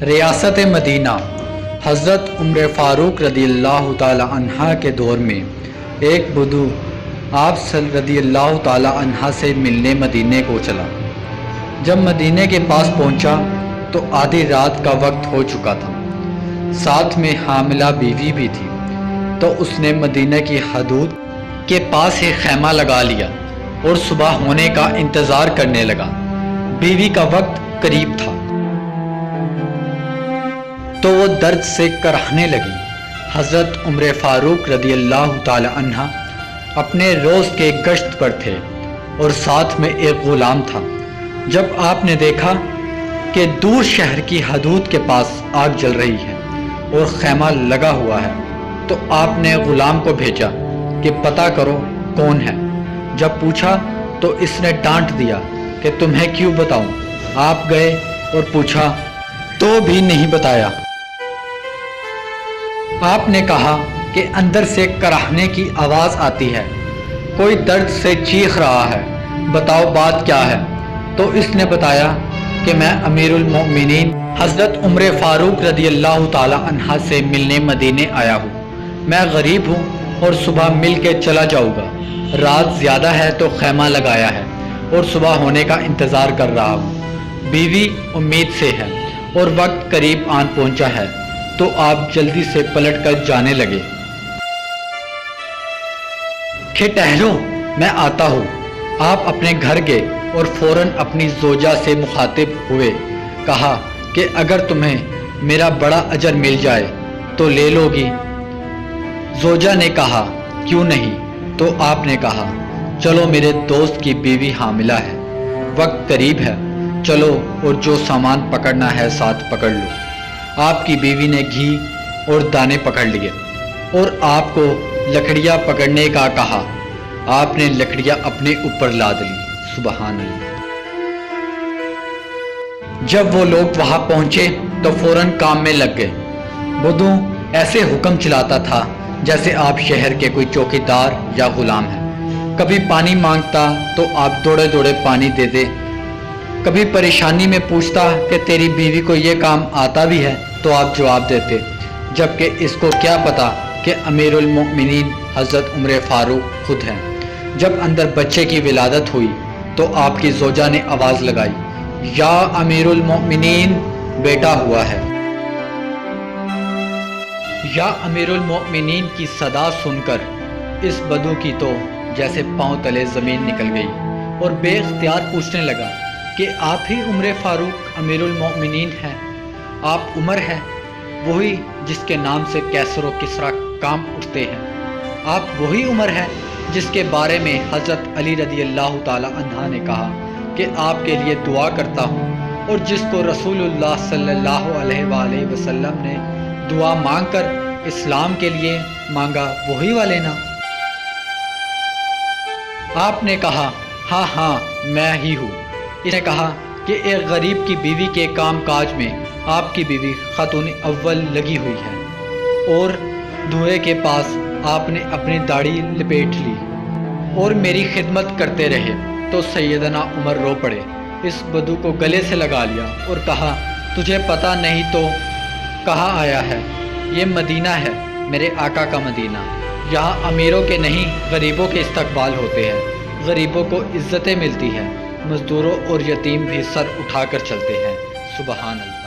ریاست مدینہ حضرت عمر فاروق رضی اللہ تعالی عنہ کے دور میں ایک بدو آپ رضی اللہ تعالی عنہ سے ملنے مدینے کو چلا۔ جب مدینے کے پاس پہنچا تو آدھی رات کا وقت ہو چکا تھا، ساتھ میں حاملہ بیوی بھی تھی، تو اس نے مدینے کی حدود کے پاس ہی خیمہ لگا لیا اور صبح ہونے کا انتظار کرنے لگا۔ بیوی کا وقت قریب تھا تو وہ درد سے کرہنے لگی۔ حضرت عمر فاروق رضی اللہ تعالی عنہ اپنے روز کے گشت پر تھے اور ساتھ میں ایک غلام تھا۔ جب آپ نے دیکھا کہ دور شہر کی حدود کے پاس آگ جل رہی ہے اور خیمہ لگا ہوا ہے تو آپ نے غلام کو بھیجا کہ پتہ کرو کون ہے۔ جب پوچھا تو اس نے ڈانٹ دیا کہ تمہیں کیوں بتاؤں۔ آپ گئے اور پوچھا تو بھی نہیں بتایا۔ آپ نے کہا کہ اندر سے کراہنے کی آواز آتی ہے، کوئی درد سے چیخ رہا ہے، بتاؤ بات کیا ہے؟ تو اس نے بتایا کہ میں امیر المؤمنین حضرت عمر فاروق رضی اللہ تعالی عنہ سے ملنے مدینے آیا ہوں۔ میں غریب ہوں اور صبح مل کے چلا جاؤں گا۔ رات زیادہ ہے تو خیمہ لگایا ہے اور صبح ہونے کا انتظار کر رہا ہوں۔ بیوی امید سے ہے اور وقت قریب آن پہنچا ہے، تو آپ جلدی سے پلٹ کر جانے لگے کہ ٹہلو میں آتا ہوں۔ آپ اپنے گھر گئے اور فوراً اپنی زوجہ سے مخاطب ہوئے، کہا کہ اگر تمہیں میرا بڑا اجر مل جائے تو لے لو گی؟ زوجہ نے کہا کیوں نہیں؟ تو آپ نے کہا چلو میرے دوست کی بیوی حاملہ ہے، وقت قریب ہے، چلو اور جو سامان پکڑنا ہے ساتھ پکڑ لو۔ آپ کی بیوی نے گھی اور دانے پکڑ لیے اور آپ کو لکڑیاں پکڑنے کا کہا۔ آپ نے لکڑیاں اپنے اوپر لاد لی۔ سبحان اللہ۔ جب وہ لوگ وہاں پہنچے تو فوراً کام میں لگ گئے۔ بدو ایسے حکم چلاتا تھا جیسے آپ شہر کے کوئی چوکیدار یا غلام ہے۔ کبھی پانی مانگتا تو آپ دوڑے دوڑے پانی دے دے، کبھی پریشانی میں پوچھتا کہ تیری بیوی کو یہ کام آتا بھی ہے تو آپ جواب دیتے، جبکہ اس کو کیا پتا کہ امیر المؤمنین حضرت عمر فاروق خود ہیں۔ جب اندر بچے کی ولادت ہوئی تو آپ کی زوجہ نے آواز لگائی، یا امیر المؤمنین بیٹا ہوا ہے۔ یا امیر المؤمنین کی صدا سن کر اس بدو کی تو جیسے پاؤں تلے زمین نکل گئی اور بے اختیار پوچھنے لگا کہ آپ ہی عمر فاروق امیر المؤمنین ہیں؟ آپ عمر ہیں، وہی جس کے نام سے کیسر و کسریٰ کام اٹھتے ہیں؟ آپ وہی عمر ہیں جس کے بارے میں حضرت علی رضی اللہ تعالی عنہ نے کہا کہ آپ کے لیے دعا کرتا ہوں، اور جس کو رسول اللہ صلی اللہ علیہ وآلہ وسلم نے دعا مانگ کر اسلام کے لیے مانگا، وہی والے نا؟ آپ نے کہا ہاں میں ہی ہوں۔ اس نے کہا کہ ایک غریب کی بیوی کے کام کاج میں آپ کی بیوی خاتون اول لگی ہوئی ہے، اور دھوئے کے پاس آپ نے اپنی داڑھی لپیٹ لی اور میری خدمت کرتے رہے تو سیدنا عمر رو پڑے۔ اس بدو کو گلے سے لگا لیا اور کہا تجھے پتہ نہیں تو کہاں آیا ہے؟ یہ مدینہ ہے، میرے آقا کا مدینہ۔ یہاں امیروں کے نہیں غریبوں کے استقبال ہوتے ہیں، غریبوں کو عزتیں ملتی ہیں، مزدوروں اور یتیم بھی سر اٹھا کر چلتے ہیں۔ سبحان اللہ۔